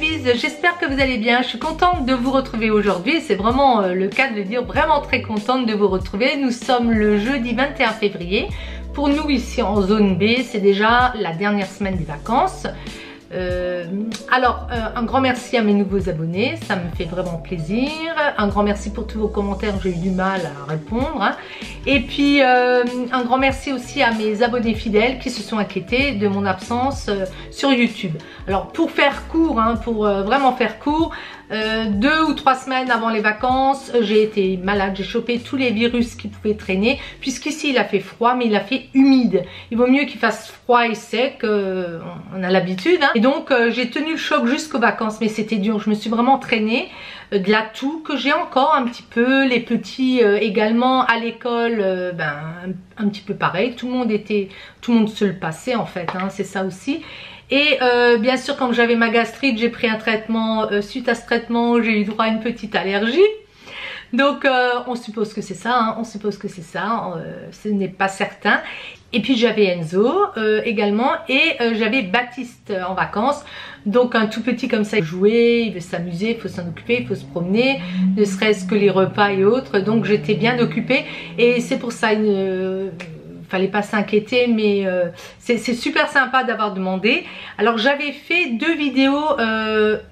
babies, j'espère que vous allez bien. Je suis contente de vous retrouver aujourd'hui. C'est vraiment le cas de le dire, vraiment très contente de vous retrouver. Nous sommes le jeudi 21 février. Pour nous ici en zone B, c'est déjà la dernière semaine des vacances. Un grand merci à mes nouveaux abonnés, ça me fait vraiment plaisir. Un grand merci pour tous vos commentaires, j'ai eu du mal à répondre, hein. Et puis un grand merci aussi à mes abonnés fidèles qui se sont inquiétés de mon absence sur YouTube. Alors pour faire court, hein, pour vraiment faire court, 2 ou 3 semaines avant les vacances, j'ai été malade, j'ai chopé tous les virus qui pouvaient traîner, puisqu'ici il a fait froid, mais il a fait humide. Il vaut mieux qu'il fasse froid et sec, on a l'habitude, hein. Et donc j'ai tenu le choc jusqu'aux vacances, mais c'était dur, je me suis vraiment traînée. De la toux que j'ai encore un petit peu, les petits également à l'école, un petit peu pareil, tout le monde se le passait en fait, hein, c'est ça aussi. Et bien sûr, quand j'avais ma gastrite, j'ai pris un traitement. Suite à ce traitement, j'ai eu droit à une petite allergie. Donc on suppose que c'est ça, hein, on suppose que c'est ça, ce n'est pas certain. Et puis j'avais Enzo également, et j'avais Baptiste en vacances. Donc un tout petit comme ça, il veut jouer, il veut s'amuser, il faut s'en occuper, il faut se promener, ne serait-ce que les repas et autres. Donc j'étais bien occupée, et c'est pour ça fallait pas s'inquiéter, mais c'est super sympa d'avoir demandé. Alors j'avais fait 2 vidéos,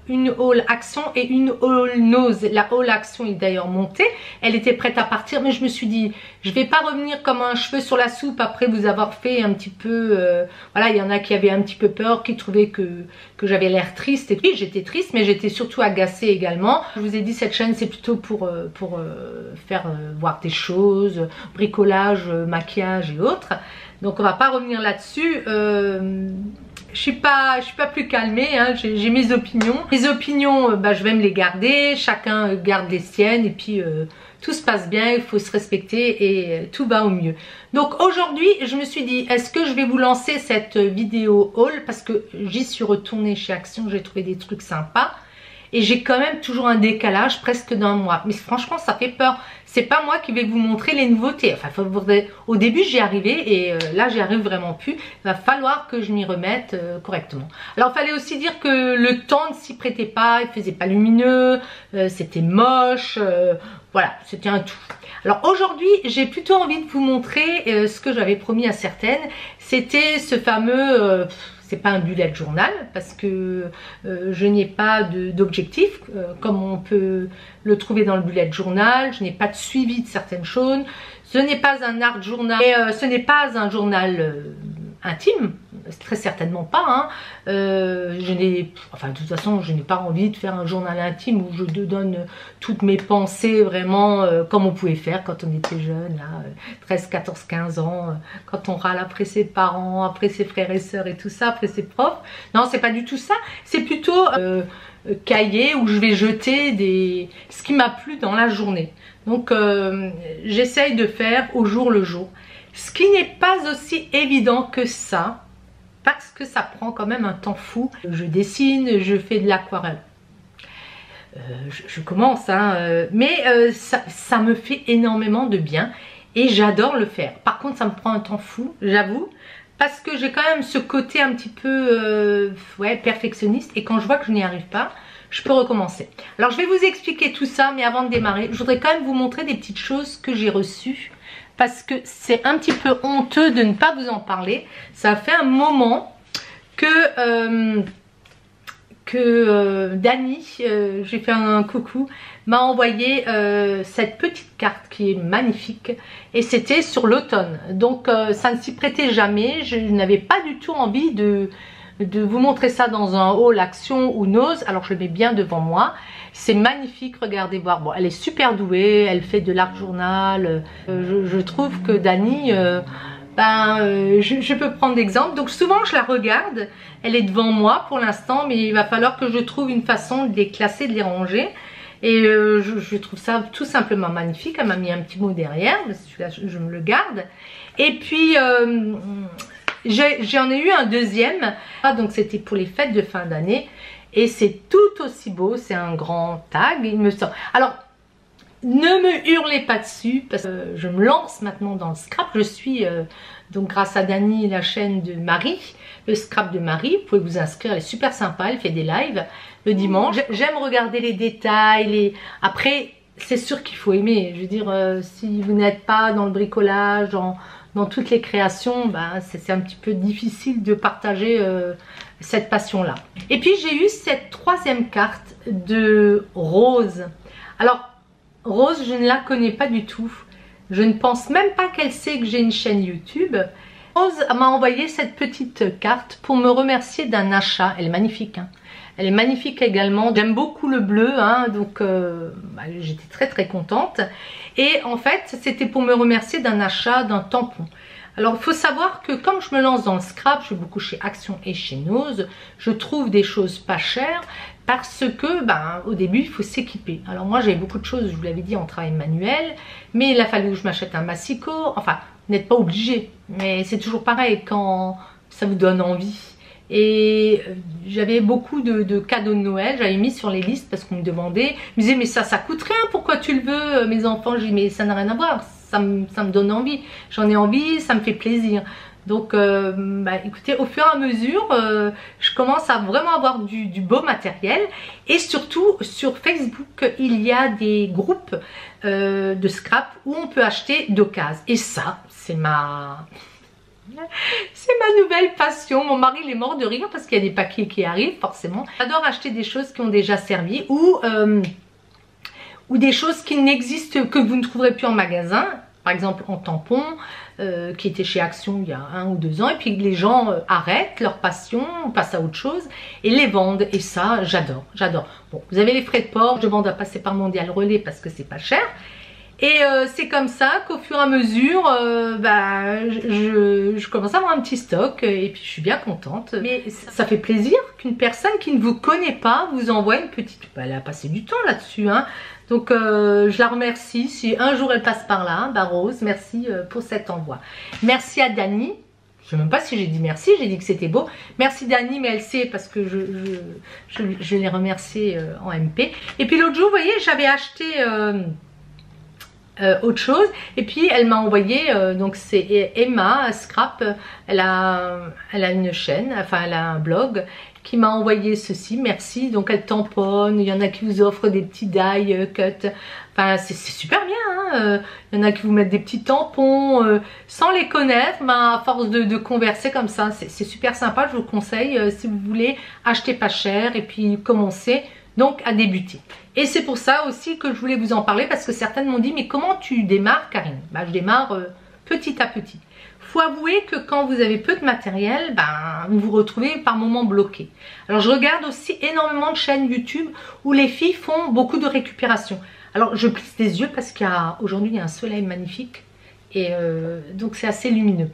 une haul action et une haul nose. La haul action est d'ailleurs montée, elle était prête à partir, mais je me suis dit je vais pas revenir comme un cheveu sur la soupe après vous avoir fait un petit peu voilà, il y en a qui avaient un petit peu peur, qui trouvaient que j'avais l'air triste, et puis j'étais triste, mais j'étais surtout agacée également. Je vous ai dit, cette chaîne c'est plutôt pour faire voir des choses, bricolage, maquillage et autres. Donc on va pas revenir là-dessus. Je suis pas plus calmée, hein. J'ai mes opinions. Mes opinions, je vais me les garder. Chacun garde les siennes, et puis tout se passe bien. Il faut se respecter et tout va au mieux. Donc aujourd'hui, je me suis dit, est-ce que je vais vous lancer cette vidéo haul, parce que j'y suis retournée chez Action, j'ai trouvé des trucs sympas. Et j'ai quand même toujours un décalage presque d'1 mois. Mais franchement, ça fait peur. C'est pas moi qui vais vous montrer les nouveautés. Enfin, au début, j'y arrivais, et là, j'y arrive vraiment plus. Il va falloir que je m'y remette correctement. Alors, il fallait aussi dire que le temps ne s'y prêtait pas. Il faisait pas lumineux. C'était moche. Voilà, c'était un tout. Alors aujourd'hui, j'ai plutôt envie de vous montrer ce que j'avais promis à certaines. C'était ce fameux... c'est pas un bullet journal, parce que je n'ai pas d'objectif comme on peut le trouver dans le bullet journal. Je n'ai pas de suivi de certaines choses. Ce n'est pas un art journal, et ce n'est pas un journal intime, très certainement pas, hein. De toute façon, je n'ai pas envie de faire un journal intime où je donne toutes mes pensées vraiment comme on pouvait faire quand on était jeune, là, 13, 14, 15 ans, quand on râle après ses parents, après ses frères et sœurs et tout ça, après ses profs. Non, c'est pas du tout ça. C'est plutôt cahier où je vais jeter ce qui m'a plu dans la journée. Donc j'essaye de faire au jour le jour. Ce qui n'est pas aussi évident que ça, parce que ça prend quand même un temps fou. Je dessine, je fais de l'aquarelle. Je commence, hein, mais ça me fait énormément de bien, et j'adore le faire. Par contre, ça me prend un temps fou, j'avoue, parce que j'ai quand même ce côté un petit peu perfectionniste, et quand je vois que je n'y arrive pas, je peux recommencer. Alors je vais vous expliquer tout ça, mais avant de démarrer, je voudrais quand même vous montrer des petites choses que j'ai reçues, parce que c'est un petit peu honteux de ne pas vous en parler. Ça fait un moment que Dani, j'ai fait un coucou, m'a envoyé cette petite carte qui est magnifique, et c'était sur l'automne. Donc ça ne s'y prêtait jamais. Je n'avais pas du tout envie de vous montrer ça dans un haul action ou nose. Alors je le mets bien devant moi. C'est magnifique, regardez voir. Bon, elle est super douée, elle fait de l'art journal. Je trouve que Dani, je peux prendre d'exemple. Donc souvent je la regarde, elle est devant moi pour l'instant, mais il va falloir que je trouve une façon de les classer, de les ranger. Et je trouve ça tout simplement magnifique. Elle m'a mis un petit mot derrière, celui-là je me le garde. Et puis j'en ai eu un deuxième, donc c'était pour les fêtes de fin d'année, et c'est tout aussi beau. C'est un grand tag, il me semble. Alors ne me hurlez pas dessus parce que je me lance maintenant dans le scrap. Je suis donc grâce à Dani, la chaîne de Marie, le scrap de Marie. Vous pouvez vous inscrire, elle est super sympa, elle fait des lives le dimanche. J'aime regarder les détails, après c'est sûr qu'il faut aimer. Je veux dire, si vous n'êtes pas dans le bricolage, dans toutes les créations, ben, c'est un petit peu difficile de partager cette passion-là. Et puis j'ai eu cette troisième carte de Rose. Alors, Rose, je ne la connais pas du tout. Je ne pense même pas qu'elle sait que j'ai une chaîne YouTube. Rose m'a envoyé cette petite carte pour me remercier d'un achat. Elle est magnifique, hein. Elle est magnifique également. J'aime beaucoup le bleu, hein, donc j'étais très contente. Et en fait, c'était pour me remercier d'un achat d'un tampon. Alors, il faut savoir que comme je me lance dans le scrap, je suis beaucoup chez Action et chez Nose, je trouve des choses pas chères parce que, au début, il faut s'équiper. Alors moi, j'avais beaucoup de choses, je vous l'avais dit, en travail manuel, mais il a fallu que je m'achète un massicot. Enfin, vous n'êtes pas obligé, mais c'est toujours pareil quand ça vous donne envie. Et j'avais beaucoup de cadeaux de Noël, j'avais mis sur les listes parce qu'on me demandait, je me disais mais ça coûte rien, pourquoi tu le veux mes enfants? J'ai dit mais ça n'a rien à voir, ça me donne envie, j'en ai envie, ça me fait plaisir. Donc écoutez, au fur et à mesure, je commence à vraiment avoir du beau matériel. Et surtout sur Facebook, il y a des groupes de scrap où on peut acheter d'occasion. Et ça, c'est ma nouvelle passion. Mon mari il est mort de rire parce qu'il y a des paquets qui arrivent forcément. J'adore acheter des choses qui ont déjà servi ou des choses qui n'existent, que vous ne trouverez plus en magasin. Par exemple en tampon qui était chez Action il y a 1 ou 2 ans. Et puis les gens arrêtent leur passion, passent à autre chose et les vendent. Et ça j'adore, j'adore. Bon, vous avez les frais de port, je vends à passer par Mondial Relais parce que c'est pas cher. Et c'est comme ça qu'au fur et à mesure, je commence à avoir un petit stock et puis je suis bien contente. Mais ça fait plaisir qu'une personne qui ne vous connaît pas vous envoie une petite... elle a passé du temps là-dessus, hein. Donc je la remercie. Si un jour elle passe par là, Rose, merci pour cet envoi. Merci à Dani. Je ne sais même pas si j'ai dit merci, j'ai dit que c'était beau. Merci Dani, mais elle sait parce que je l'ai remerciée en MP. Et puis l'autre jour, vous voyez, j'avais acheté... autre chose et puis elle m'a envoyé donc c'est Emma Scrap, elle a une chaîne, enfin elle a un blog qui m'a envoyé ceci, merci. Donc elle tamponne, il y en a qui vous offrent des petits die cut, enfin c'est super bien, hein. Il y en a qui vous mettent des petits tampons sans les connaître, à force de converser comme ça, c'est super sympa. Je vous conseille si vous voulez acheter pas cher et puis commencer donc à débuter. Et c'est pour ça aussi que je voulais vous en parler, parce que certaines m'ont dit mais comment tu démarres Karine? Je démarre petit à petit. Faut avouer que quand vous avez peu de matériel, vous vous retrouvez par moments bloqué. Alors je regarde aussi énormément de chaînes YouTube où les filles font beaucoup de récupération. Alors je plisse les yeux parce qu'aujourd'hui il y a un soleil magnifique et donc c'est assez lumineux.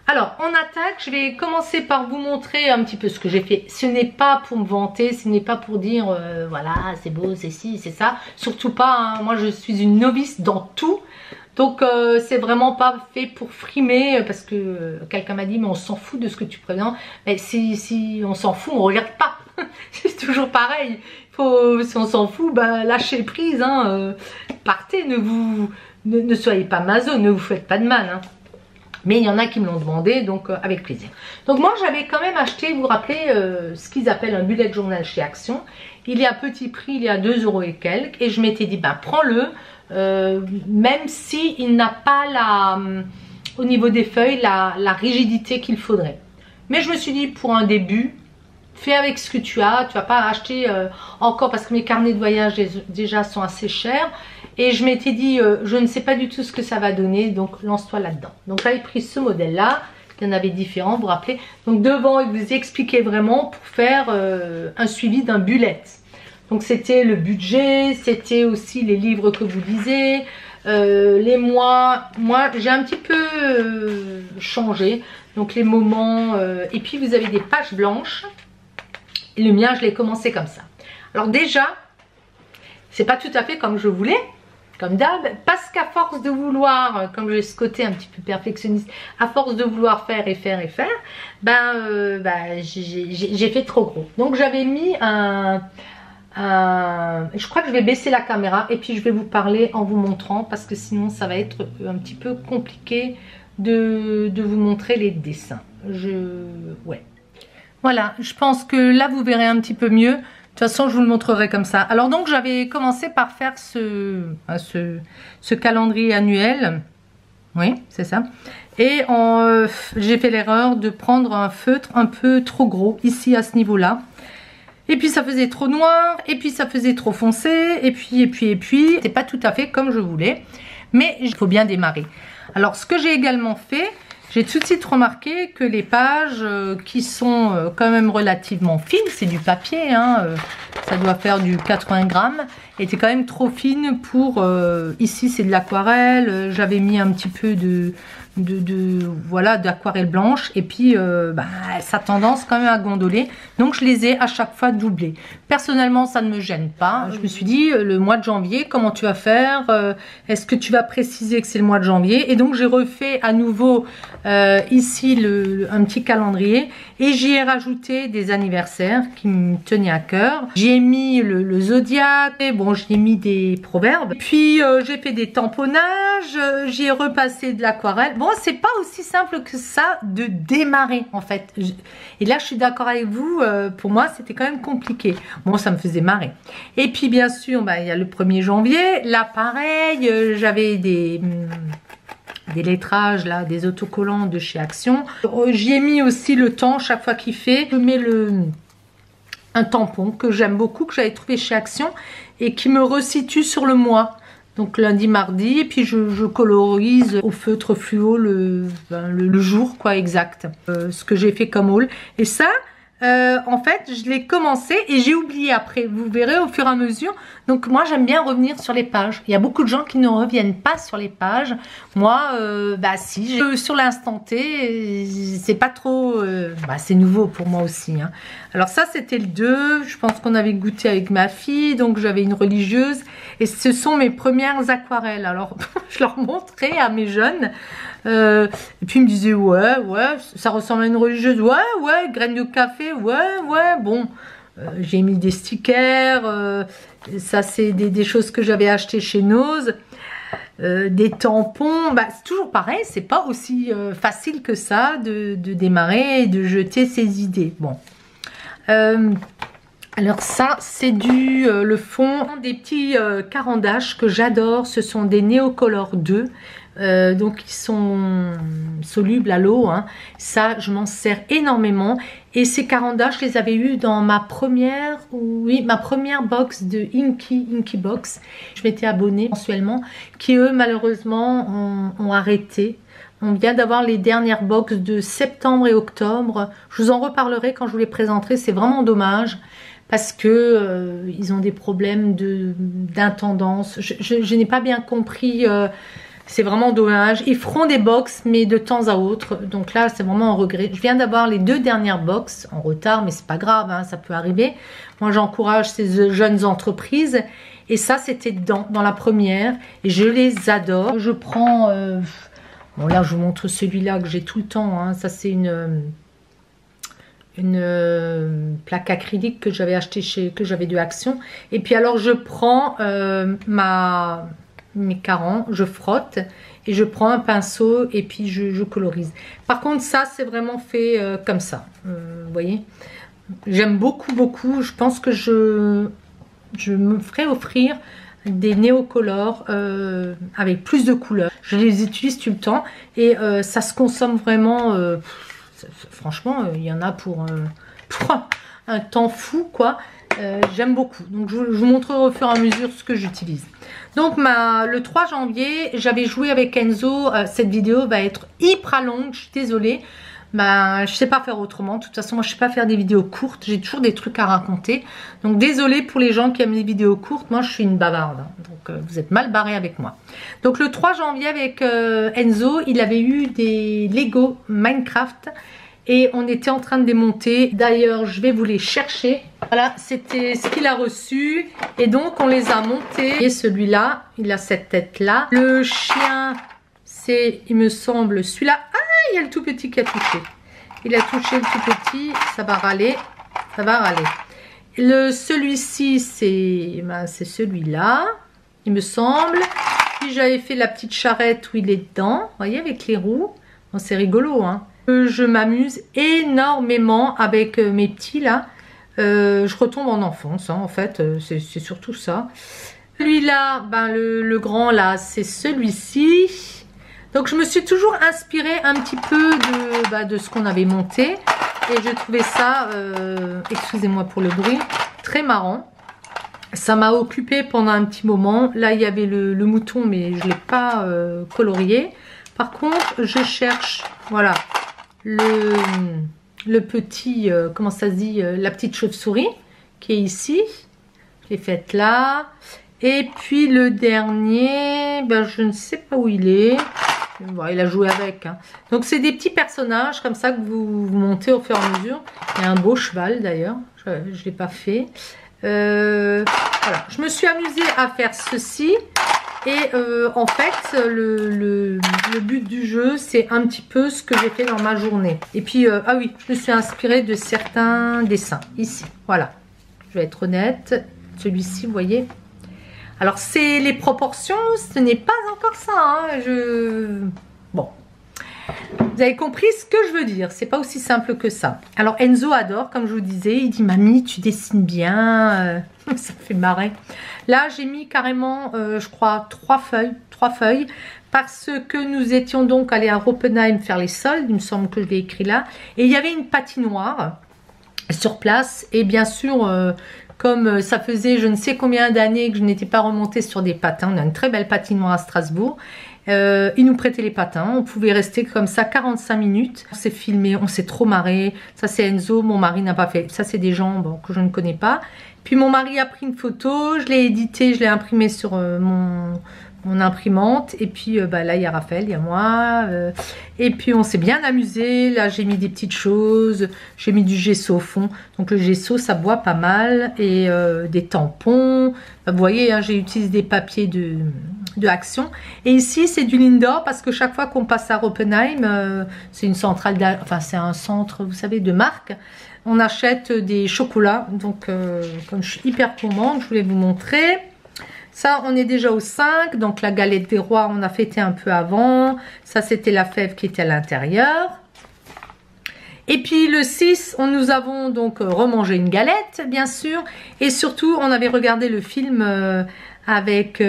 Alors, on attaque. Je vais commencer par vous montrer un petit peu ce que j'ai fait. Ce n'est pas pour me vanter, ce n'est pas pour dire voilà, c'est beau, c'est ci, c'est ça. Surtout pas, hein. Moi je suis une novice dans tout. Donc c'est vraiment pas fait pour frimer, parce que quelqu'un m'a dit mais on s'en fout de ce que tu présentes. Mais si on s'en fout, on regarde pas. C'est toujours pareil. Si on s'en fout, lâchez prise, hein. Partez, ne soyez pas maso, ne vous faites pas de mal, hein. Mais il y en a qui me l'ont demandé, donc avec plaisir. Donc moi j'avais quand même acheté, vous vous rappelez, ce qu'ils appellent un bullet journal chez Action. Il est à petit prix, il est à 2 € et quelques. Et je m'étais dit, prends-le, même si il n'a pas au niveau des feuilles la rigidité qu'il faudrait. Mais je me suis dit, pour un début, fais avec ce que tu as. Tu vas pas acheter encore, parce que mes carnets de voyage déjà sont assez chers. Et je m'étais dit, je ne sais pas du tout ce que ça va donner, donc lance-toi là-dedans. Donc j'avais pris ce modèle-là, il y en avait différents, vous vous rappelez. Donc devant, il vous expliquait vraiment pour faire un suivi d'un bullet. Donc c'était le budget, c'était aussi les livres que vous lisez, les mois. Moi, j'ai un petit peu changé, donc les moments. Et puis vous avez des pages blanches. Et le mien, je l'ai commencé comme ça. Alors déjà, c'est pas tout à fait comme je voulais. Comme d'hab, parce qu'à force de vouloir, comme j'ai ce côté un petit peu perfectionniste, à force de vouloir faire et faire et faire, j'ai fait trop gros. Donc j'avais mis un Je crois que je vais baisser la caméra et puis je vais vous parler en vous montrant, parce que sinon ça va être un petit peu compliqué de vous montrer les dessins. Ouais. Voilà, je pense que là vous verrez un petit peu mieux. De toute façon je vous le montrerai comme ça. Alors donc j'avais commencé par faire ce calendrier annuel. Oui, c'est ça. Et j'ai fait l'erreur de prendre un feutre un peu trop gros ici à ce niveau-là. Et puis ça faisait trop noir, et puis ça faisait trop foncé, et puis, c'est pas tout à fait comme je voulais. Mais il faut bien démarrer. Alors ce que j'ai également fait, j'ai tout de suite remarqué que les pages qui sont quand même relativement fines, c'est du papier, hein, ça doit faire du 80 grammes, étaient quand même trop fines pour... ici c'est de l'aquarelle, j'avais mis un petit peu voilà, d'aquarelle blanche, et puis ça a tendance quand même à gondoler, donc je les ai à chaque fois doublées. Personnellement ça ne me gêne pas. Je me suis dit le mois de janvier, comment tu vas faire, est-ce que tu vas préciser que c'est le mois de janvier? Et donc j'ai refait à nouveau ici un petit calendrier, et j'y ai rajouté des anniversaires qui me tenaient à cœur. J'y ai mis le zodiaque, et bon, j'y ai mis des proverbes, puis j'ai fait des tamponnages, j'y ai repassé de l'aquarelle. Bon, c'est pas aussi simple que ça de démarrer en fait. Et là je suis d'accord avec vous, pour moi c'était quand même compliqué. Bon, ça me faisait marrer. Et puis bien sûr, il y a le 1er janvier, là pareil, j'avais des lettrages là, des autocollants de chez Action. J'y ai mis aussi le temps chaque fois qu'il fait. Je mets un tampon que j'aime beaucoup, que j'avais trouvé chez Action et qui me resitue sur le mois. Donc lundi, mardi, et puis je colorise au feutre fluo le jour quoi exact. Ce que j'ai fait comme haul. Et ça, en fait, je l'ai commencé et j'ai oublié après. Vous verrez au fur et à mesure. Donc moi, j'aime bien revenir sur les pages. Il y a beaucoup de gens qui ne reviennent pas sur les pages. Moi, si. Sur l'instant T, c'est pas trop... c'est nouveau pour moi aussi. Hein. Alors ça, c'était le 2. Je pense qu'on avait goûté avec ma fille. Donc j'avais une religieuse. Et ce sont mes premières aquarelles. Alors, je leur montrais à mes jeunes. Et puis ils me disaient ouais, ça ressemble à une religieuse. Ouais, graines de café. Ouais, bon. J'ai mis des stickers. Ça, c'est des choses que j'avais achetées chez Nose. Des tampons. C'est toujours pareil. C'est pas aussi facile que ça de démarrer et de jeter ses idées. Bon. Alors ça, c'est le fond des petits carandaches que j'adore. Ce sont des Neocolor 2. Donc ils sont solubles à l'eau, hein. Ça je m'en sers énormément, et ces carandaches je les avais eu dans ma première box de Inky Box. Je m'étais abonnée mensuellement, qui eux malheureusement ont arrêté. On vient d'avoir les dernières box de septembre et octobre. Je vous en reparlerai quand je vous les présenterai. C'est vraiment dommage parce que ils ont des problèmes d'intendance. Je n'ai pas bien compris. C'est vraiment dommage. Ils feront des box, mais de temps à autre. Donc là, c'est vraiment un regret. Je viens d'avoir les 2 dernières box en retard, mais c'est pas grave, hein, ça peut arriver. Moi, j'encourage ces jeunes entreprises. Et ça, c'était dans la première. Et je les adore. Je prends... bon, là, je vous montre celui-là que j'ai tout le temps. Hein. Ça, c'est une plaque acrylique que j'avais acheté que j'avais de Action. Et puis alors, je prends mes carans, je frotte et je prends un pinceau et puis je colorise. Par contre ça c'est vraiment fait comme ça, vous voyez, j'aime beaucoup. Je pense que je me ferai offrir des néocolores avec plus de couleurs. Je les utilise tout le temps et ça se consomme vraiment, franchement il y en a pour un temps fou quoi. J'aime beaucoup, donc je vous montrerai au fur et à mesure ce que j'utilise. Donc le 3 janvier j'avais joué avec Enzo. Cette vidéo va être hyper longue, je suis désolée. Je sais pas faire autrement. De toute façon moi je sais pas faire des vidéos courtes, j'ai toujours des trucs à raconter. Donc désolée pour les gens qui aiment les vidéos courtes, moi je suis une bavarde. Donc vous êtes mal barrés avec moi. Donc le 3 janvier avec Enzo, il avait eu des Lego Minecraft. Et on était en train de démonter. D'ailleurs, je vais vous les chercher. Voilà, c'était ce qu'il a reçu. Et donc, on les a montés. Et celui-là, il a cette tête-là. Le chien, c'est, il me semble, celui-là. Ah, il y a le tout petit qui a touché. Il a touché le tout petit. Ça va râler. Ça va râler. Celui-ci, c'est celui-là, il me semble. Puis j'avais fait la petite charrette où il est dedans, vous voyez, avec les roues. Bon, c'est rigolo, hein. Je m'amuse énormément avec mes petits, là. Je retombe en enfance, hein, en fait, c'est surtout ça. Celui-là, ben, le grand, là, c'est celui-ci. Donc, je me suis toujours inspirée un petit peu de ce qu'on avait monté. Et j'ai trouvé ça, excusez-moi pour le bruit, très marrant. Ça m'a occupé pendant un petit moment. Là, il y avait le mouton, mais je ne l'ai pas colorié. Par contre, je cherche, voilà, le petit, comment ça se dit, la petite chauve-souris qui est ici. Je l'ai faite là. Et puis le dernier, ben, je ne sais pas où il est. Bon, il a joué avec, hein. Donc c'est des petits personnages comme ça que vous montez au fur et à mesure. Il y a un beau cheval d'ailleurs, je ne l'ai pas fait. Voilà, je me suis amusée à faire ceci. Et en fait, le but du jeu, c'est un petit peu ce que j'ai fait dans ma journée. Et puis, ah oui, je me suis inspirée de certains dessins, ici. Voilà, je vais être honnête. Celui-ci, vous voyez. Alors, c'est les proportions, ce n'est pas encore ça, hein. Bon, vous avez compris ce que je veux dire. C'est pas aussi simple que ça. Alors, Enzo adore, comme je vous disais. Il dit, mamie, tu dessines bien. Ça me fait marrer. Là, j'ai mis carrément, je crois, 3 feuilles. Parce que nous étions donc allés à Oppenheim faire les soldes. Il me semble que je l'ai écrit là. Et il y avait une patinoire sur place. Et bien sûr... comme ça faisait je ne sais combien d'années que je n'étais pas remontée sur des patins, on a une très belle patinoire à Strasbourg. Ils nous prêtaient les patins, on pouvait rester comme ça 45 minutes. On s'est filmé, on s'est trop marré. Ça c'est Enzo, mon mari n'a pas fait. Ça c'est des gens bon, que je ne connais pas. Puis mon mari a pris une photo, je l'ai éditée, je l'ai imprimée sur mon imprimante. Et puis bah, là il y a Raphaël, il y a moi. Et puis on s'est bien amusé. Là j'ai mis des petites choses, j'ai mis du gesso au fond. Donc le gesso ça boit pas mal. Et des tampons. Vous voyez, hein, j'ai utilisé des papiers de Action. Et ici c'est du Lindor parce que chaque fois qu'on passe à Oppenheim, c'est une centrale, enfin c'est un centre, vous savez, de marque. On achète des chocolats. Donc comme je suis hyper gourmande, je voulais vous montrer. Ça, on est déjà au 5. Donc, la galette des rois, on a fêté un peu avant. Ça, c'était la fève qui était à l'intérieur. Et puis, le 6, nous avons donc remangé une galette, bien sûr. Et surtout, on avait regardé le film avec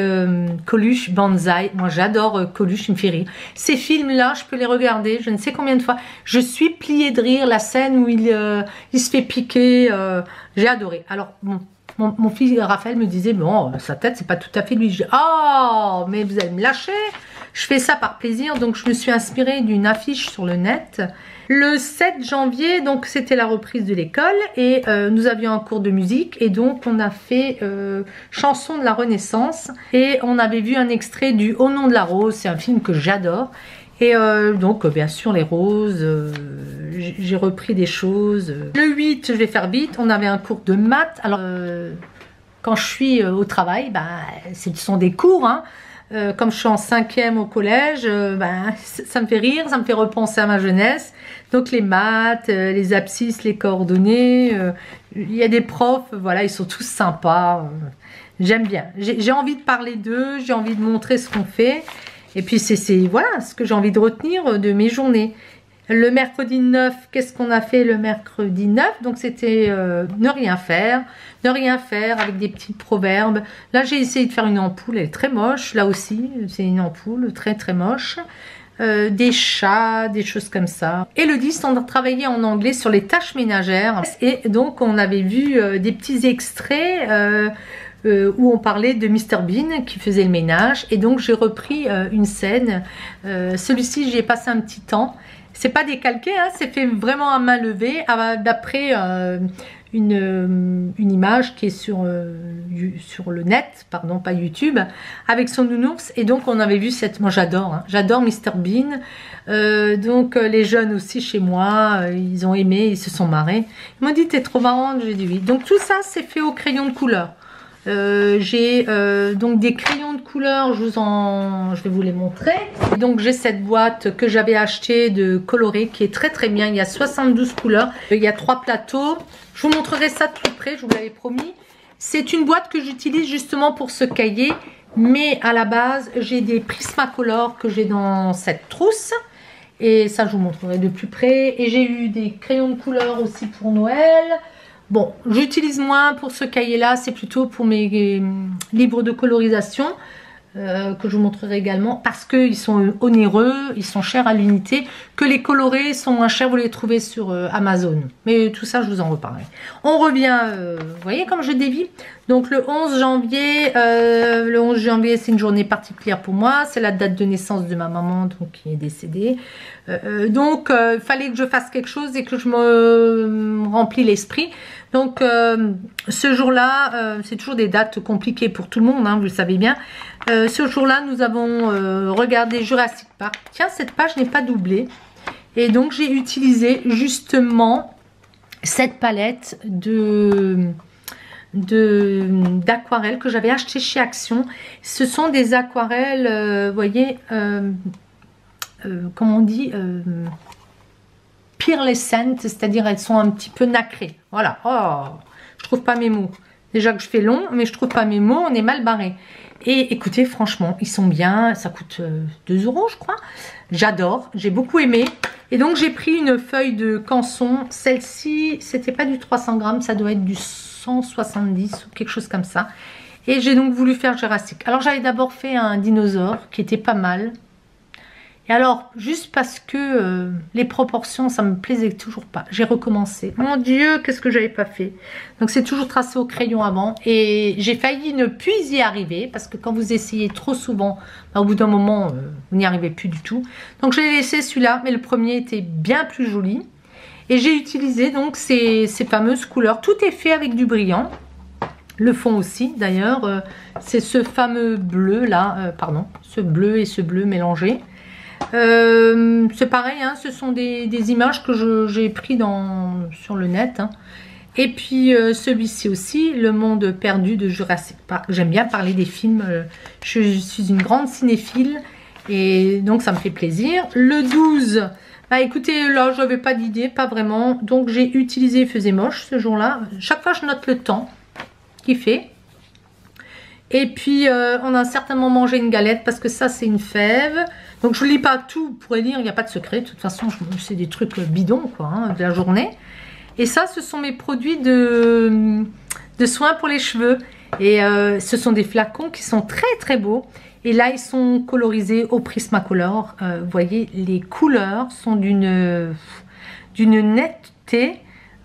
Coluche, Banzai. Moi, j'adore Coluche, il me fait rire. Ces films-là, je peux les regarder je ne sais combien de fois. Je suis pliée de rire. La scène où il se fait piquer, j'ai adoré. Alors, bon. Mon fils Raphaël me disait, bon, sa tête, c'est pas tout à fait lui. Je dis, oh, mais vous allez me lâcher. Je fais ça par plaisir. Donc, je me suis inspirée d'une affiche sur le net. Le 7 janvier, donc, c'était la reprise de l'école. Et nous avions un cours de musique. Et donc, on a fait Chanson de la Renaissance. Et on avait vu un extrait du Au nom de la rose. C'est un film que j'adore. Et donc, bien sûr, les roses, j'ai repris des choses. Le 8, je vais faire vite, on avait un cours de maths. Alors, quand je suis au travail, bah, ce sont des cours. Hein. Comme je suis en 5e au collège, bah, ça me fait rire, ça me fait repenser à ma jeunesse. Donc, les maths, les abscisses, les coordonnées. Il y a des profs, voilà, ils sont tous sympas. J'aime bien. J'ai envie de parler d'eux, j'ai envie de montrer ce qu'on fait. Et puis, c'est voilà ce que j'ai envie de retenir de mes journées. Le mercredi 9, qu'est-ce qu'on a fait le mercredi 9? Donc, c'était ne rien faire. Ne rien faire avec des petits proverbes. Là, j'ai essayé de faire une ampoule. Elle est très moche. Là aussi, c'est une ampoule très, très moche. Des chats, des choses comme ça. Et le 10, on a travaillé en anglais sur les tâches ménagères. Et donc, on avait vu des petits extraits... où on parlait de Mr Bean qui faisait le ménage et donc j'ai repris une scène. Celui-ci j'y ai passé un petit temps. C'est pas décalqué, hein, c'est fait vraiment à main levée d'après une image qui est sur le net, pardon, pas YouTube, avec son nounours. Et donc on avait vu cette... Moi j'adore, hein, j'adore Mr Bean. Donc les jeunes aussi chez moi, ils ont aimé, ils se sont marrés. Ils m'ont dit t'es trop marrante, j'ai dit oui. Donc tout ça c'est fait au crayon de couleur. J'ai donc des crayons de couleur, je vais vous les montrer. Donc j'ai cette boîte que j'avais achetée de coloré qui est très très bien. Il y a 72 couleurs, il y a 3 plateaux. Je vous montrerai ça de plus près, je vous l'avais promis. C'est une boîte que j'utilise justement pour ce cahier. Mais à la base, j'ai des Prismacolor que j'ai dans cette trousse. Et ça, je vous montrerai de plus près. Et j'ai eu des crayons de couleur aussi pour Noël. Bon, j'utilise moins pour ce cahier-là. C'est plutôt pour mes livres de colorisation. Que je vous montrerai également. Parce qu'ils sont onéreux, ils sont chers à l'unité. Que les colorés sont moins chers, vous les trouvez sur Amazon. Mais tout ça, je vous en reparlerai. On revient, vous voyez comme je dévie. Donc le 11 janvier, c'est une journée particulière pour moi. C'est la date de naissance de ma maman, donc qui est décédée. Donc il fallait que je fasse quelque chose et que je me remplis l'esprit. Donc ce jour-là, c'est toujours des dates compliquées pour tout le monde, hein, vous le savez bien. Ce jour-là, nous avons regardé Jurassic Park. Tiens, cette page n'est pas doublée. Et donc j'ai utilisé justement cette palette d'aquarelles que j'avais acheté chez Action. Ce sont des aquarelles, vous voyez, comment on dit, pearlescent, c'est-à-dire elles sont un petit peu nacrées. Voilà. Oh, je trouve pas mes mots. Déjà que je fais long, mais je trouve pas mes mots, on est mal barré. Et écoutez, franchement, ils sont bien. Ça coûte 2 €, je crois. J'adore, j'ai beaucoup aimé. Et donc j'ai pris une feuille de canson. Celle-ci, c'était pas du 300 grammes, ça doit être du 170 ou quelque chose comme ça. Et j'ai donc voulu faire Jurassic. Alors j'avais d'abord fait un dinosaure qui était pas mal. Et alors, juste parce que les proportions, ça me plaisait toujours pas. J'ai recommencé. Mon Dieu, qu'est-ce que j'avais pas fait. Donc c'est toujours tracé au crayon avant. Et j'ai failli ne plus y arriver. Parce que quand vous essayez trop souvent, au bout d'un moment, vous n'y arrivez plus du tout. Donc j'ai laissé celui-là. Mais le premier était bien plus joli. Et j'ai utilisé donc ces fameuses couleurs. Tout est fait avec du brillant. Le fond aussi, d'ailleurs. C'est ce fameux bleu là. Pardon. Ce bleu et ce bleu mélangés. C'est pareil, hein, ce sont des images que j'ai pris sur le net. Hein. Et puis celui-ci aussi, Le Monde Perdu de Jurassic Park. J'aime bien parler des films. Je suis une grande cinéphile et donc ça me fait plaisir. Le 12, bah écoutez, là j'avais pas d'idée, pas vraiment. Donc j'ai utilisé, il faisait moche ce jour-là. Chaque fois je note le temps qu'il fait. Et puis on a certainement mangé une galette parce que ça c'est une fève. Donc je ne lis pas tout, vous pourrez lire, il n'y a pas de secret. De toute façon, c'est des trucs bidons quoi, hein, de la journée. Et ça, ce sont mes produits de soins pour les cheveux. Et ce sont des flacons qui sont très très beaux. Et là, ils sont colorisés au Prismacolor. Vous voyez, les couleurs sont d'une netteté.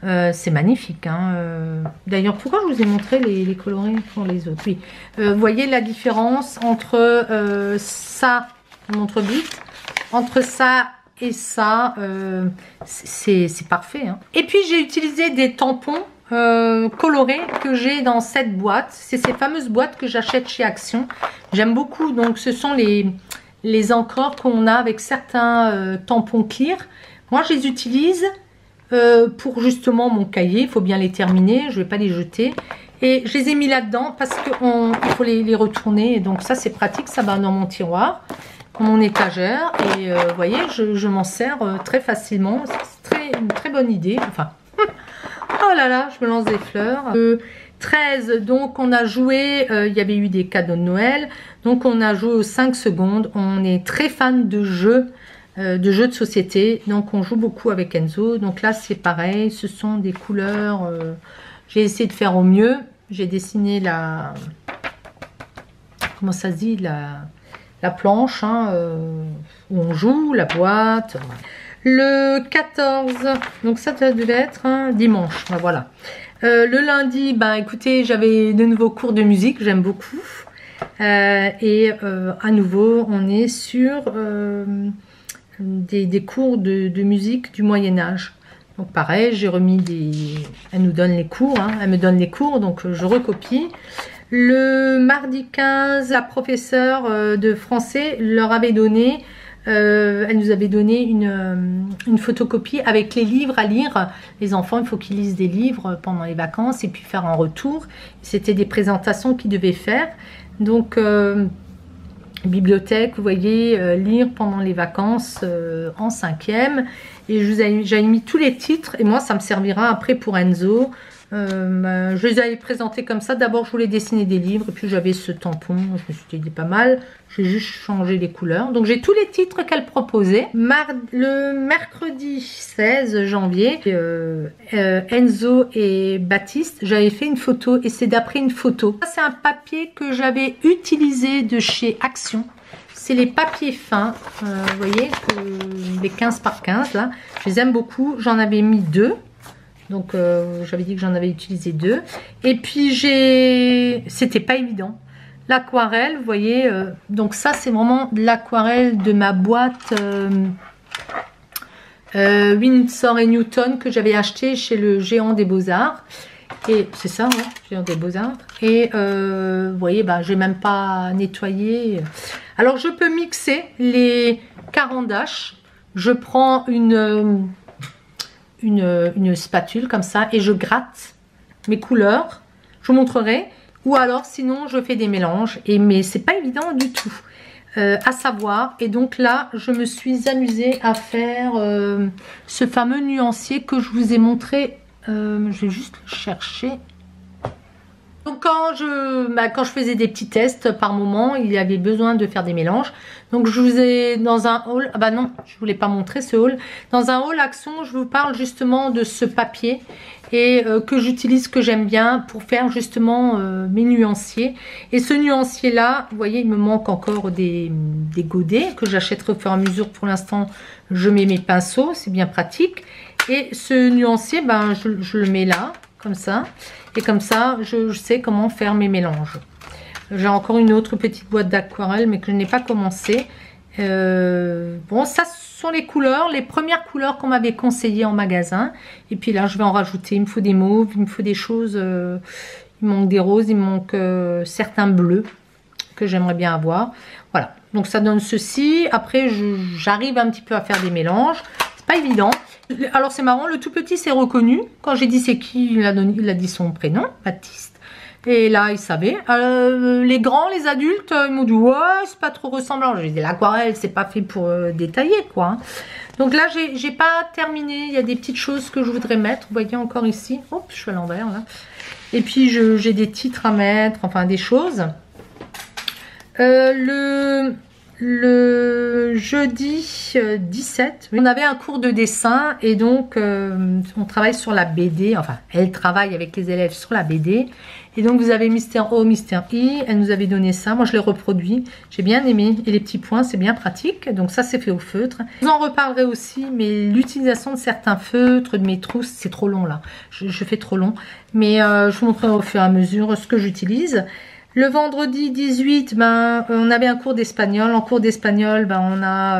C'est magnifique. Hein. D'ailleurs, pourquoi je vous ai montré les coloris pour les autres? Oui. Vous voyez la différence entre ça... Je vous montre vite. Entre ça et ça, c'est parfait. Hein. Et puis, j'ai utilisé des tampons colorés que j'ai dans cette boîte. C'est ces fameuses boîtes que j'achète chez Action. J'aime beaucoup. Donc, ce sont les encores qu'on a avec certains tampons clear. Moi, je les utilise pour justement mon cahier. Il faut bien les terminer. Je ne vais pas les jeter. Et je les ai mis là-dedans parce qu'il faut les retourner. Et donc, ça, c'est pratique. Ça va dans mon tiroir. Mon étagère et vous voyez je m'en sers très facilement. C'est une très bonne idée. Enfin, oh là là, je me lance des fleurs. 13, donc on a joué, il y avait eu des cadeaux de Noël, donc on a joué aux 5 secondes. On est très fan de jeux de société, donc on joue beaucoup avec Enzo. Donc là c'est pareil, ce sont des couleurs, j'ai essayé de faire au mieux. J'ai dessiné comment ça se dit, la planche hein, où on joue, la boîte. Le 14, donc ça devait être un dimanche, ben voilà. Le lundi, ben écoutez, j'avais de nouveaux cours de musique, j'aime beaucoup. Et à nouveau, on est sur des cours de musique du Moyen-Âge. Donc pareil, j'ai remis elle nous donne les cours, hein, elle me donne les cours, donc je recopie. Le mardi 15, la professeure de français leur avait donné Elle nous avait donné une photocopie avec les livres à lire. Les enfants, il faut qu'ils lisent des livres pendant les vacances et puis faire un retour. C'était des présentations qu'ils devaient faire. Donc, bibliothèque, vous voyez, lire pendant les vacances en 5e. Et j'avais mis tous les titres et moi, ça me servira après pour Enzo. Je les avais présentés comme ça. D'abord, je voulais dessiner des livres et puis j'avais ce tampon. Je me suis dit pas mal. J'ai juste changé les couleurs. Donc, j'ai tous les titres qu'elle proposait. Le mercredi 16 janvier, Enzo et Baptiste, j'avais fait une photo et c'est d'après une photo. C'est un papier que j'avais utilisé de chez Action. C'est les papiers fins, vous voyez, les 15 par 15 là. Je les aime beaucoup. J'en avais mis 2. Donc, j'avais dit que j'en avais utilisé 2. Et puis, c'était pas évident. L'aquarelle, vous voyez, donc ça, c'est vraiment de l'aquarelle de ma boîte Winsor & Newton que j'avais acheté chez le Géant des Beaux-Arts. Et c'est ça, ouais, Géant des Beaux-Arts. Et vous voyez, bah, j'ai même pas nettoyé. Alors, je peux mixer les carandaches. Je prends une spatule comme ça et je gratte mes couleurs. Je vous montrerai. Ou alors, sinon, je fais des mélanges. Mais c'est pas évident du tout à savoir. Et donc là, je me suis amusée à faire ce fameux nuancier que je vous ai montré. Je vais juste le chercher. Donc quand je faisais des petits tests par moment, il y avait besoin de faire des mélanges. Donc je vous ai dans un haul, ah bah non, je voulais pas montrer ce haul. Dans un haul Action, je vous parle justement de ce papier et que j'utilise, que j'aime bien pour faire justement mes nuanciers. Et ce nuancier là, vous voyez, il me manque encore des godets que j'achèterai au fur et à mesure. Pour l'instant, je mets mes pinceaux, c'est bien pratique. Et ce nuancier, ben, je le mets là, comme ça. Et comme ça, je sais comment faire mes mélanges. J'ai encore une autre petite boîte d'aquarelle, mais que je n'ai pas commencé. Bon, ça, ce sont les couleurs, les premières couleurs qu'on m'avait conseillées en magasin. Et puis là, je vais en rajouter. Il me faut des mauves, il me faut des choses. Il me manque des roses, il me manque certains bleus que j'aimerais bien avoir. Voilà, donc ça donne ceci. Après, j'arrive un petit peu à faire des mélanges. C'est pas évident. Alors c'est marrant, le tout petit s'est reconnu. Quand j'ai dit c'est qui, il a dit son prénom, Baptiste. Et là, il savait. Les grands, les adultes, ils m'ont dit ouais, c'est pas trop ressemblant. J'ai dit l'aquarelle, c'est pas fait pour détailler quoi. Donc là, j'ai pas terminé. Il y a des petites choses que je voudrais mettre. Vous voyez encore ici. Hop, je suis à l'envers là. Et puis j'ai des titres à mettre, enfin des choses. Le jeudi 17, on avait un cours de dessin et donc on travaille sur la BD, enfin elle travaille avec les élèves sur la BD et donc vous avez Mystère O, Mystère I, elle nous avait donné ça, moi je l'ai reproduit, j'ai bien aimé et les petits points c'est bien pratique, donc ça c'est fait au feutre. Je vous en reparlerai aussi, mais l'utilisation de certains feutres, de mes trousses, c'est trop long là, je fais trop long, mais je vous montrerai au fur et à mesure ce que j'utilise. Le vendredi 18, ben, on avait un cours d'espagnol. En cours d'espagnol, ben, on a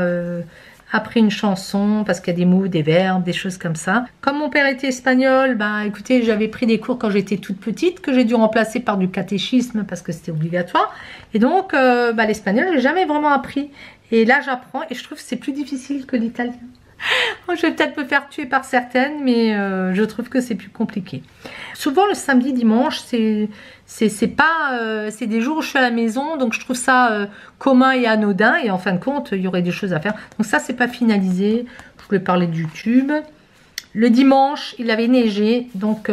appris une chanson parce qu'il y a des mots, des verbes, des choses comme ça. Comme mon père était espagnol, ben, écoutez, j'avais pris des cours quand j'étais toute petite que j'ai dû remplacer par du catéchisme parce que c'était obligatoire. Et donc, ben, l'espagnol, j'ai jamais vraiment appris. Et là, j'apprends et je trouve que c'est plus difficile que l'italien. Je vais peut-être me faire tuer par certaines, mais je trouve que c'est plus compliqué. Souvent le samedi, dimanche, c'est des jours où je suis à la maison, donc je trouve ça commun et anodin, et en fin de compte, il y aurait des choses à faire. Donc ça, c'est pas finalisé. Je voulais parler de YouTube. Le dimanche, il avait neigé, donc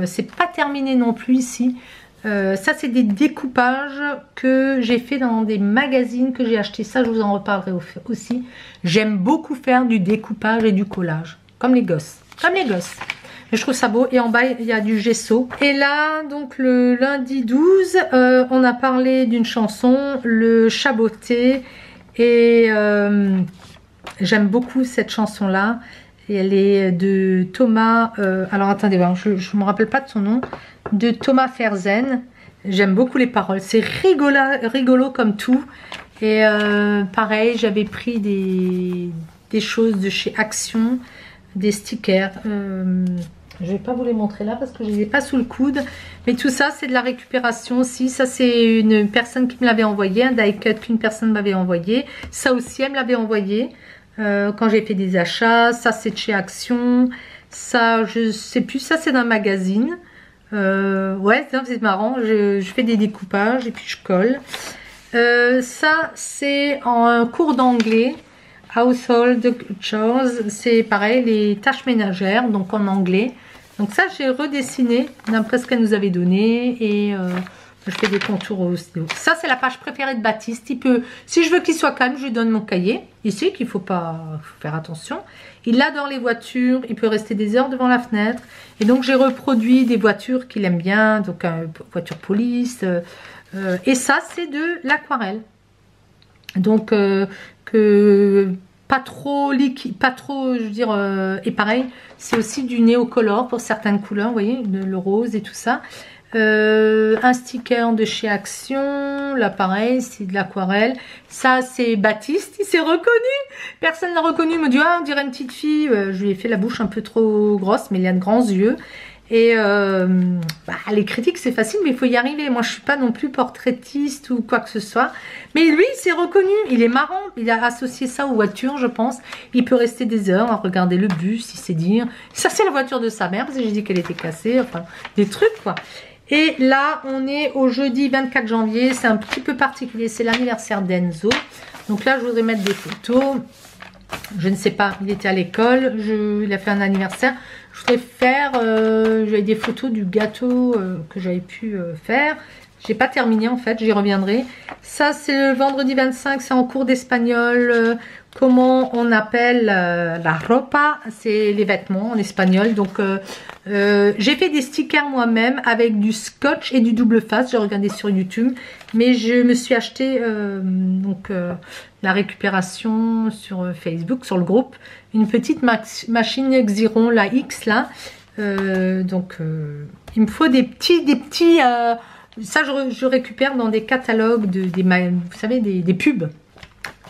c'est pas terminé non plus ici. Ça, c'est des découpages que j'ai fait dans des magazines que j'ai acheté. Ça, je vous en reparlerai aussi. J'aime beaucoup faire du découpage et du collage. Comme les gosses. Comme les gosses. Mais je trouve ça beau. Et en bas, il y a du gesso. Et là, donc, le lundi 12, on a parlé d'une chanson, Le Chaboté. Et j'aime beaucoup cette chanson-là. Et elle est de Thomas... alors, attendez, je ne me rappelle pas de son nom. De Thomas Ferzen. J'aime beaucoup les paroles. C'est rigolo comme tout. Et pareil, j'avais pris des choses de chez Action, des stickers. Je vais pas vous les montrer là parce que je les ai pas sous le coude. Mais tout ça, c'est de la récupération aussi. Ça, c'est une personne qui me l'avait envoyé, un die cut qu'une personne m'avait envoyé. Ça aussi, elle me l'avait envoyé quand j'ai fait des achats. Ça, c'est de chez Action. Ça, je sais plus. Ça, c'est d'un magazine. Ouais, c'est marrant. Je fais des découpages et puis je colle. Ça, c'est un cours d'anglais. Household Chores, c'est pareil, les tâches ménagères, donc en anglais. Donc ça, j'ai redessiné d'après ce qu'elle nous avait donné et je fais des contours au stylo. Ça, c'est la page préférée de Baptiste. Il peut, si je veux qu'il soit calme, je lui donne mon cahier. Il sait qu'il faut faire attention. Il adore les voitures, il peut rester des heures devant la fenêtre. Et donc, j'ai reproduit des voitures qu'il aime bien, donc voiture police. Et ça, c'est de l'aquarelle. Donc, pas trop liquide, pas trop, je veux dire, et pareil, c'est aussi du néocolor pour certaines couleurs, vous voyez, le rose et tout ça. Un sticker de chez Action, là pareil, c'est de l'aquarelle. Ça, c'est Baptiste, il s'est reconnu. Personne n'a reconnu, il me dit, ah, on dirait une petite fille. Je lui ai fait la bouche un peu trop grosse, mais il a de grands yeux. Et les critiques, c'est facile, mais il faut y arriver. Moi, je suis pas non plus portraitiste ou quoi que ce soit. Mais lui, il s'est reconnu. Il est marrant. Il a associé ça aux voitures, je pense. Il peut rester des heures à regarder le bus, il sait dire. Ça, c'est la voiture de sa mère, parce que j'ai dit qu'elle était cassée. Enfin, des trucs, quoi. Et là, on est au jeudi 24 janvier. C'est un petit peu particulier. C'est l'anniversaire d'Enzo. Donc là, je voudrais mettre des photos. Je ne sais pas, il était à l'école, il a fait un anniversaire. Je voudrais faire, j'avais des photos du gâteau que j'avais pu faire. J'ai pas terminé en fait, j'y reviendrai. Ça, c'est le vendredi 25, c'est en cours d'espagnol. Comment on appelle la ropa, c'est les vêtements en espagnol. Donc, j'ai fait des stickers moi-même avec du scotch et du double face. J'ai regardé sur YouTube, mais je me suis acheté la récupération sur Facebook, sur le groupe, une petite machine Xiron, la X là. Il me faut des petits ça je récupère dans des catalogues vous savez, des pubs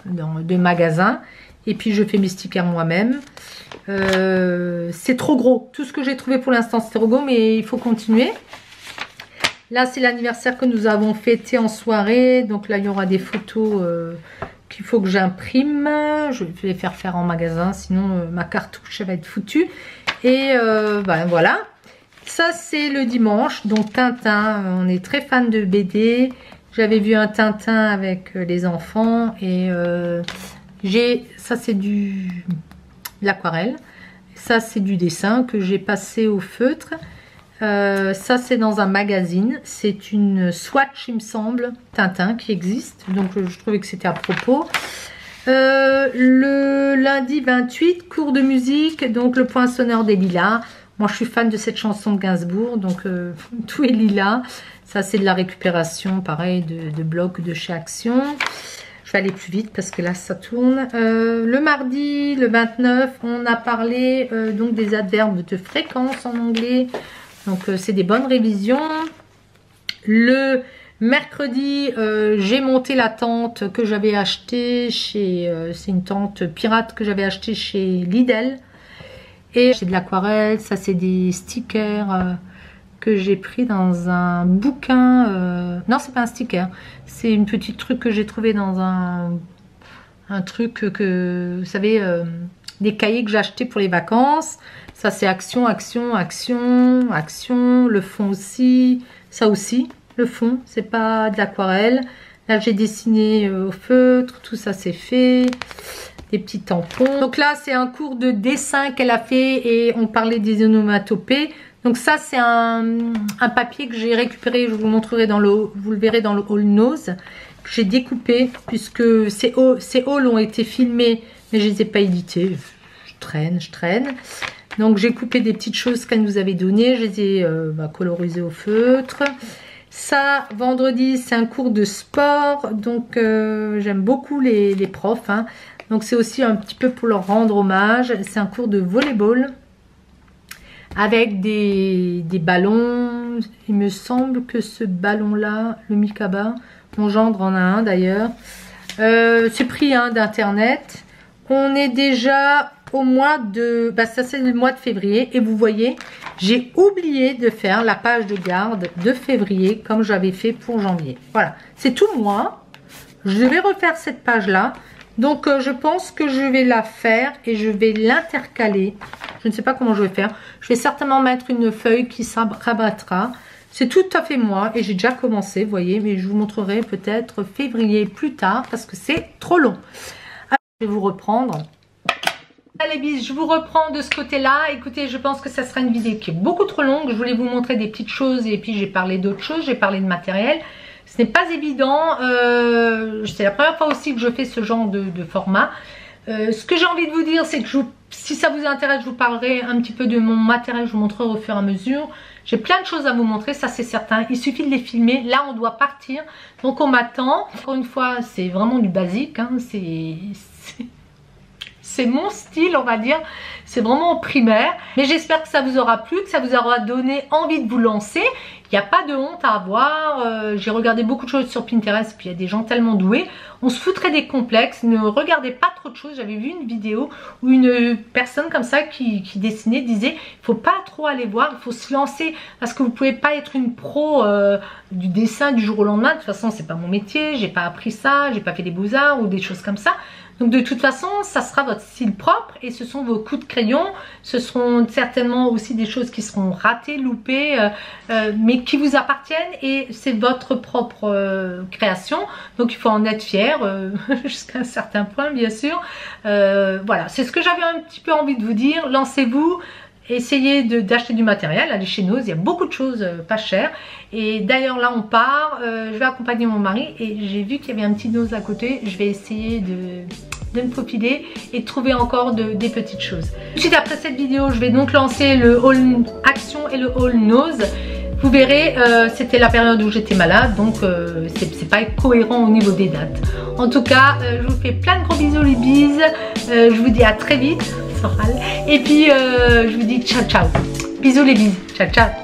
de magasins, et puis je fais mes stickers moi-même. C'est trop gros, tout ce que j'ai trouvé pour l'instant c'est trop gros, mais il faut continuer. Là, c'est l'anniversaire que nous avons fêté en soirée, donc là il y aura des photos qu'il faut que j'imprime. Je vais les faire en magasin, sinon ma cartouche elle va être foutue. Et voilà. Ça, c'est le dimanche, donc Tintin. On est très fan de BD. J'avais vu un Tintin avec les enfants. Et ça, c'est de l'aquarelle. Ça, c'est du dessin que j'ai passé au feutre. Ça, c'est dans un magazine. C'est une Swatch, il me semble, Tintin, qui existe. Donc, je trouvais que c'était à propos. Le lundi 28, cours de musique. Donc, le poinçonneur des lilas. Moi, je suis fan de cette chanson de Gainsbourg, donc tout est lilas. Ça, c'est de la récupération, pareil, de blocs de chez Action. Je vais aller plus vite parce que là, ça tourne. Le mardi, le 29, on a parlé donc des adverbes de fréquence en anglais. Donc, c'est des bonnes révisions. Le mercredi, j'ai monté la tente que j'avais achetée chez... c'est une tente pirate que j'avais achetée chez Lidl. Et c'est de l'aquarelle, ça c'est des stickers que j'ai pris dans un bouquin. Non, c'est pas un sticker, c'est une petite truc que j'ai trouvé dans un truc que, vous savez, des cahiers que j'ai achetés pour les vacances. Ça c'est Action, Action, Action, Action. Le fond aussi, ça aussi, le fond, c'est pas de l'aquarelle. Là j'ai dessiné au feutre, tout ça c'est fait. Des petits tampons. Donc là, c'est un cours de dessin qu'elle a fait et on parlait des onomatopées. Donc ça, c'est un papier que j'ai récupéré. Je vous montrerai vous le verrez dans le haul nose. Que j'ai découpé puisque ces hauls ont été filmés, mais je les ai pas édités. Je traîne. Donc j'ai coupé des petites choses qu'elle nous avait données. Je les ai colorisées au feutre. Ça, vendredi, c'est un cours de sport. Donc j'aime beaucoup les profs, hein. Donc c'est aussi un petit peu pour leur rendre hommage. C'est un cours de volleyball avec des ballons. Il me semble que ce ballon-là, le Mikaba, mon gendre en a un d'ailleurs. C'est pris d'internet. On est déjà au mois de... ça c'est le mois de février. Et vous voyez, j'ai oublié de faire la page de garde de février comme j'avais fait pour janvier. Voilà, c'est tout moi. Je vais refaire cette page-là. Donc, je pense que je vais la faire et je vais l'intercaler. Je ne sais pas comment je vais faire. Je vais certainement mettre une feuille qui rabattra. C'est tout à fait moi et j'ai déjà commencé, vous voyez. Mais je vous montrerai peut-être février plus tard parce que c'est trop long. Alors, je vais vous reprendre. Allez, bis, je vous reprends de ce côté-là. Écoutez, je pense que ça sera une vidéo qui est beaucoup trop longue. Je voulais vous montrer des petites choses et puis j'ai parlé d'autres choses. J'ai parlé de matériel. Ce n'est pas évident, c'est la première fois aussi que je fais ce genre de format. Ce que j'ai envie de vous dire, c'est que si ça vous intéresse, je vous parlerai un petit peu de mon matériel, je vous montrerai au fur et à mesure. J'ai plein de choses à vous montrer, ça c'est certain, il suffit de les filmer. Là on doit partir, donc on m'attend. Encore une fois, c'est vraiment du basique, hein. C'est mon style, on va dire. C'est vraiment primaire. Mais j'espère que ça vous aura plu, que ça vous aura donné envie de vous lancer. Il n'y a pas de honte à avoir. J'ai regardé beaucoup de choses sur Pinterest. Puis il y a des gens tellement doués. On se foutrait des complexes. Ne regardez pas trop de choses. J'avais vu une vidéo où une personne comme ça qui dessinait disait il ne faut pas trop aller voir. Il faut se lancer parce que vous ne pouvez pas être une pro du dessin du jour au lendemain. De toute façon, c'est pas mon métier. J'ai pas appris ça. J'ai pas fait des beaux-arts ou des choses comme ça. Donc de toute façon, ça sera votre style propre et ce sont vos coups de crayon. Ce seront certainement aussi des choses qui seront ratées, loupées, mais qui vous appartiennent et c'est votre propre création. Donc il faut en être fier jusqu'à un certain point, bien sûr. Voilà, c'est ce que j'avais un petit peu envie de vous dire. Lancez-vous. Essayez d'acheter du matériel, allez chez Nose, il y a beaucoup de choses pas chères. Et d'ailleurs là on part, je vais accompagner mon mari et j'ai vu qu'il y avait un petit Nose à côté. Je vais essayer de me faufiler et de trouver encore des petites choses. Tout de suite après cette vidéo, je vais donc lancer le haul Action et le haul Nose. Vous verrez, c'était la période où j'étais malade, donc c'est pas cohérent au niveau des dates. En tout cas, je vous fais plein de gros bisous les bises. Je vous dis à très vite. Et puis je vous dis ciao ciao. Bisous les bises. Ciao ciao.